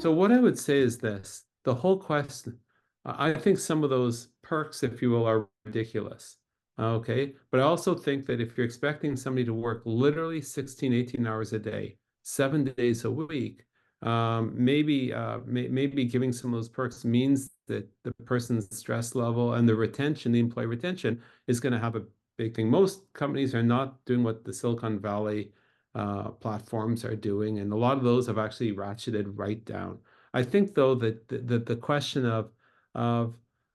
So what I would say is this, the whole question, I think some of those perks, if you will, are ridiculous. Okay. But I also think that if you're expecting somebody to work literally 16, 18 hours a day, 7 days a week, maybe giving some of those perks means that the person's stress level and the retention, the employee retention, is going to have a big thing. Most companies are not doing what the Silicon Valley platforms are doing, and a lot of those have actually ratcheted right down. I think though that the question of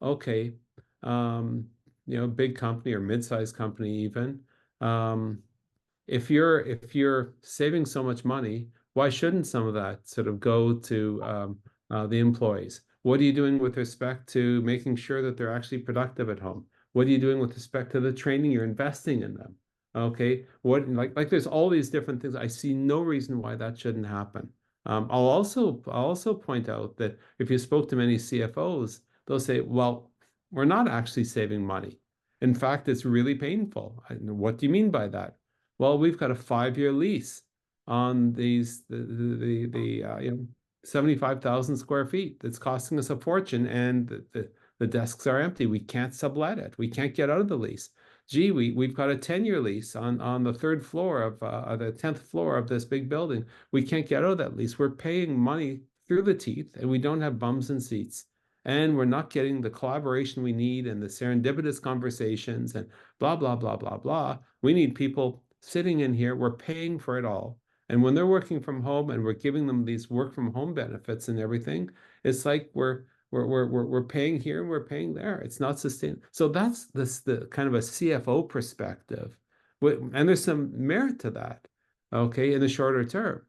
okay, big company or mid-sized company even, um, if you're saving so much money, why shouldn't some of that sort of go to the employees? What are you doing with respect to making sure that they're actually productive at home? What are you doing with respect to the training you're investing in them? Okay, what like there's all these different things. I see no reason why that shouldn't happen. I'll also point out that if you spoke to many CFOs, they'll say, "Well, we're not actually saving money. In fact, it's really painful." What do you mean by that? Well, we've got a 5-year lease on the 75,000 square feet that's costing us a fortune, and the desks are empty. We can't sublet it. We can't get out of the lease. Gee, we've got a 10-year lease on the third floor of the 10th floor of this big building. We can't get out of that lease. We're paying money through the teeth, and we don't have bums and seats. And we're not getting the collaboration we need and the serendipitous conversations and blah, blah, blah, blah, blah. We need people sitting in here. We're paying for it all. And when they're working from home and we're giving them these work from home benefits and everything, it's like we're paying here and we're paying there. It's not sustainable. So that's the kind of a CFO perspective. And there's some merit to that, okay, in the shorter term.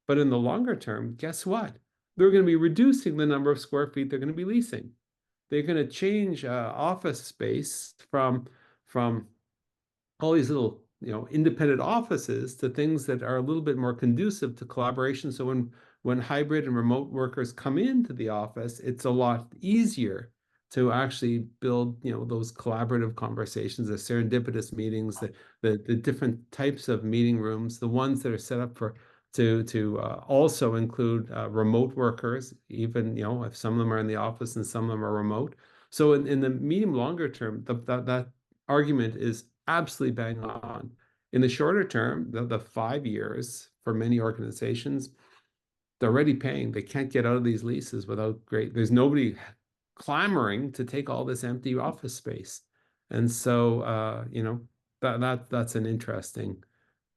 But in the longer term, guess what? They're going to be reducing the number of square feet they're going to be leasing. They're going to change office space from all these little independent offices to things that are a little bit more conducive to collaboration. So when hybrid and remote workers come into the office, it's a lot easier to actually build those collaborative conversations, the serendipitous meetings, the different types of meeting rooms, the ones that are set up for to also include remote workers, even if some of them are in the office and some of them are remote. So in the medium longer term, that argument is absolutely bang on. In the shorter term, the 5 years for many organizations, they're already paying. They can't get out of these leases without there's nobody clamoring to take all this empty office space. And so, that's an interesting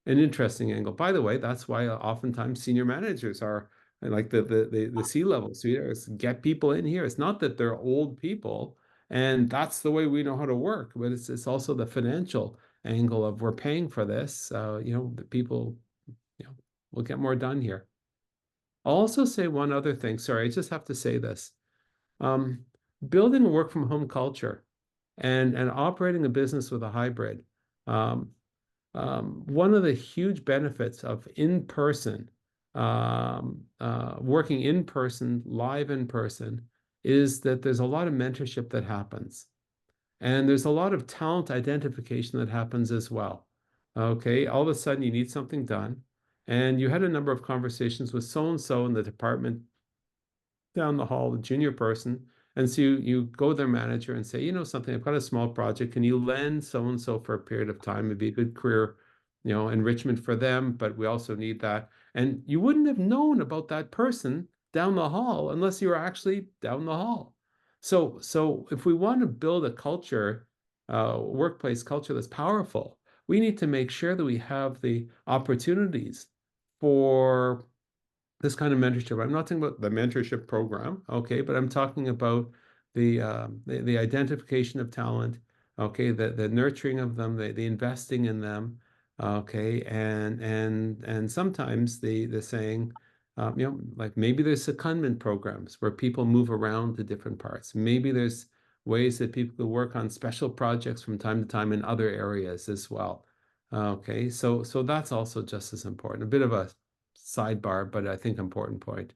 angle. By the way, that's why oftentimes senior managers are like the C-level suiters get people in here. It's not that they're old people and that's the way we know how to work, but it's also the financial angle of we're paying for this. The people, will get more done here. I'll also say one other thing. Sorry, I just have to say this. Um, Building a work from home culture and operating a business with a hybrid. Um, One of the huge benefits of working in person, live in person, is that there's a lot of mentorship that happens. And there's a lot of talent identification that happens as well. Okay, all of a sudden you need something done. And you had a number of conversations with so-and-so in the department down the hall, the junior person. And so you go to their manager and say, something, I've got a small project. Can you lend so-and-so for a period of time? It'd be a good career, enrichment for them, but we also need that. And you wouldn't have known about that person down the hall unless you were actually down the hall. So if we want to build a culture, workplace culture that's powerful, we need to make sure that we have the opportunities for this kind of mentorship. I'm not talking about the mentorship program, okay, but I'm talking about the identification of talent, okay, the nurturing of them, the investing in them, okay, and sometimes the saying, like maybe there's secondment programs where people move around to different parts. Maybe there's ways that people could work on special projects from time to time in other areas as well. Okay, so that's also just as important. A bit of a sidebar, but I think important point.